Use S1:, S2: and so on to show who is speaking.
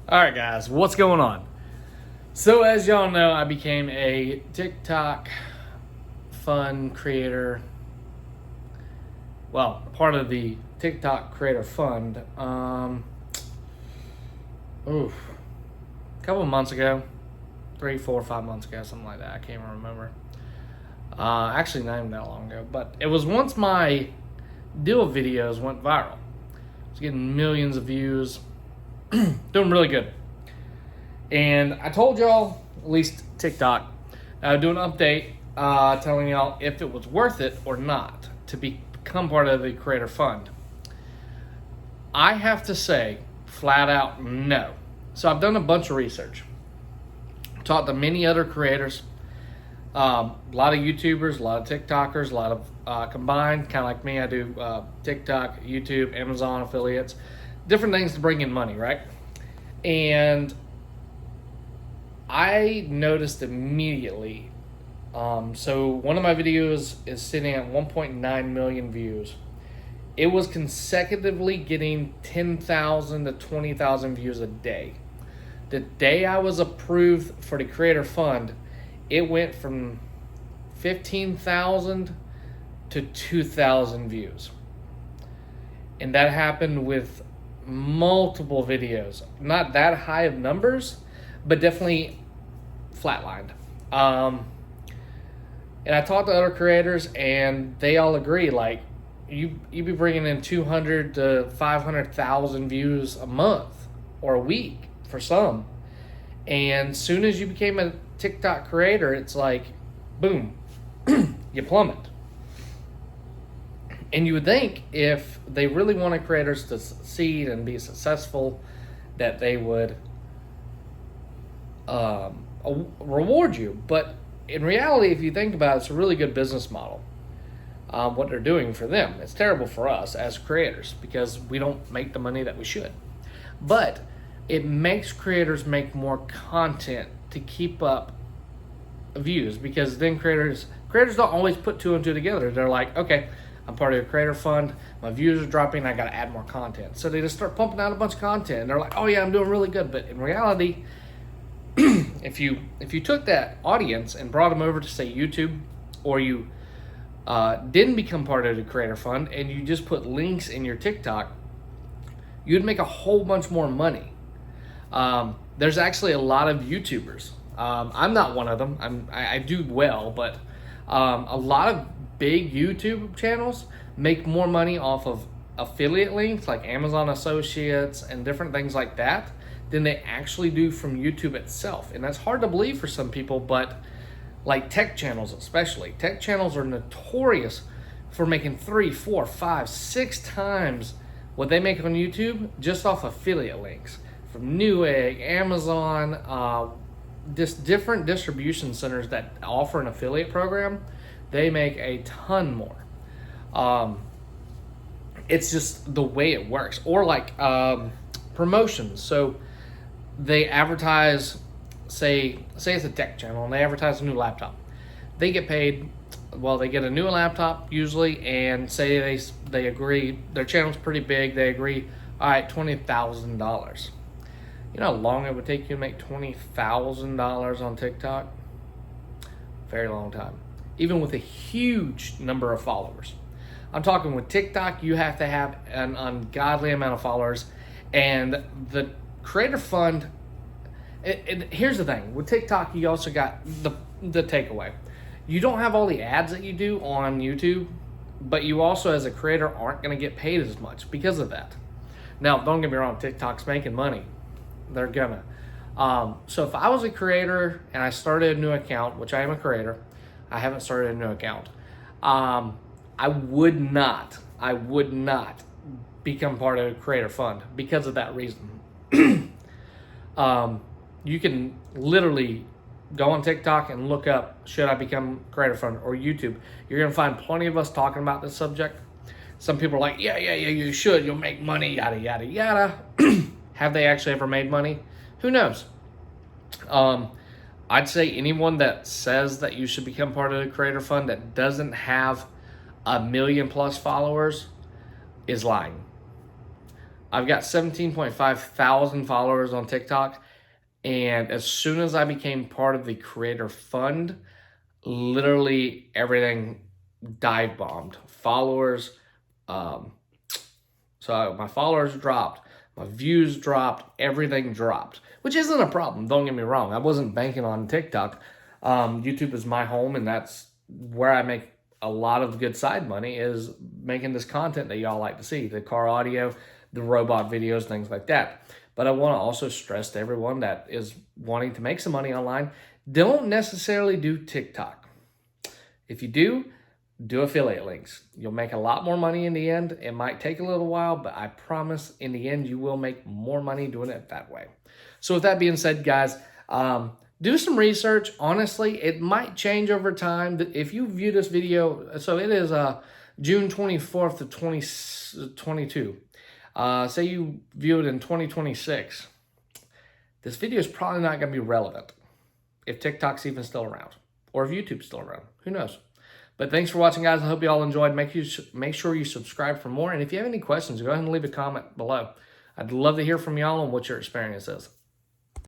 S1: All right, guys, what's going on? So, as y'all know, I became a TikTok fun creator. Well, part of the TikTok Creator Fund. A couple of months ago, 3, 4, 5 months ago, something like that. I can't even remember. Actually, not even that long ago, but it was once my deal videos went viral. I was getting millions of views, doing really good. And I told y'all, at least TikTok, I would do an update telling y'all if it was worth it or not to become part of the Creator Fund. I have to say, flat out, no. So I've done a bunch of research. Talked to many other creators, a lot of YouTubers, a lot of TikTokers, a lot of combined, kind of like me. I do TikTok, YouTube, Amazon affiliates, different things to bring in money, right? And I noticed immediately. So one of my videos is sitting at 1.9 million views. It was consecutively getting 10,000 to 20,000 views a day. The day I was approved for the Creator Fund, it went from 15,000 to 2,000 views. And that happened with multiple videos. Not that high of numbers, but definitely flatlined. And I talked to other creators, and they all agree. Like, you be bringing in 200 to 500,000 views a month or a week for some. And soon as you became a TikTok creator, it's like, boom, you plummet. And you would think if they really wanted creators to succeed and be successful, that they would reward you. But in reality, if you think about it, it's a really good business model. What they're doing for them. It's terrible for us as creators because we don't make the money that we should. But it makes creators make more content to keep up views, because then creators don't always put two and two together. They're like, okay, I'm part of the Creator Fund, my views are dropping, I gotta add more content. So they just start pumping out a bunch of content and they're like, oh yeah, I'm doing really good. But in reality, if you took that audience and brought them over to, say, YouTube, or you didn't become part of the Creator Fund and you just put links in your TikTok, you'd make a whole bunch more money. There's actually a lot of YouTubers. I'm not one of them. I do well, but a lot of big YouTube channels make more money off of affiliate links like Amazon Associates and different things like that than they actually do from YouTube itself. And that's hard to believe for some people, but like tech channels especially. Tech channels are notorious for making 3, 4, 5, 6 times what they make on YouTube just off affiliate links. From Newegg, Amazon, just different distribution centers that offer an affiliate program, they make a ton more. It's just the way it works. Or like promotions. So they advertise, say it's a tech channel, and they advertise a new laptop. They get paid, well, they get a new laptop usually, and say they agree, their channel's pretty big, they agree, all right, $20,000. You know how long it would take you to make $20,000 on TikTok? Very long time. Even with a huge number of followers. I'm talking with TikTok, you have to have an ungodly amount of followers. And the Creator Fund, and here's the thing. With TikTok, you also got the takeaway. You don't have all the ads that you do on YouTube, but you also, as a creator, aren't going to get paid as much because of that. Now, don't get me wrong, TikTok's making money. They're gonna. So if I was a creator and I started a new account, which I am a creator, I haven't started a new account. I would not become part of a Creator Fund because of that reason. You can literally go on TikTok and look up, should I become Creator Fund, or YouTube. You're gonna find plenty of us talking about this subject. Some people are like, yeah, you should, you'll make money, yada, yada, yada. Have they actually ever made money? Who knows? I'd say anyone that says that you should become part of the Creator Fund that doesn't have 1 million+ followers is lying. I've got 17.5 thousand followers on TikTok. And as soon as I became part of the Creator Fund, literally everything dive bombed. Followers, so my followers dropped, my views dropped, everything dropped, which isn't a problem. Don't get me wrong. I wasn't banking on TikTok. YouTube is my home, and that's where I make a lot of good side money, is making this content that y'all like to see, the car audio, the robot videos, things like that. But I want to also stress to everyone that is wanting to make some money online, don't necessarily do TikTok. If you do affiliate links. You'll make a lot more money in the end. It might take a little while, but I promise in the end, you will make more money doing it that way. So with that being said, guys, do some research. Honestly, it might change over time. If you view this video, so it is June 24th of 2022. Say you view it in 2026. This video is probably not going to be relevant if TikTok's even still around, or if YouTube's still around. Who knows? But thanks for watching, guys. I hope you all enjoyed. Make sure you subscribe for more. And if you have any questions, go ahead and leave a comment below. I'd love to hear from y'all on what your experience is.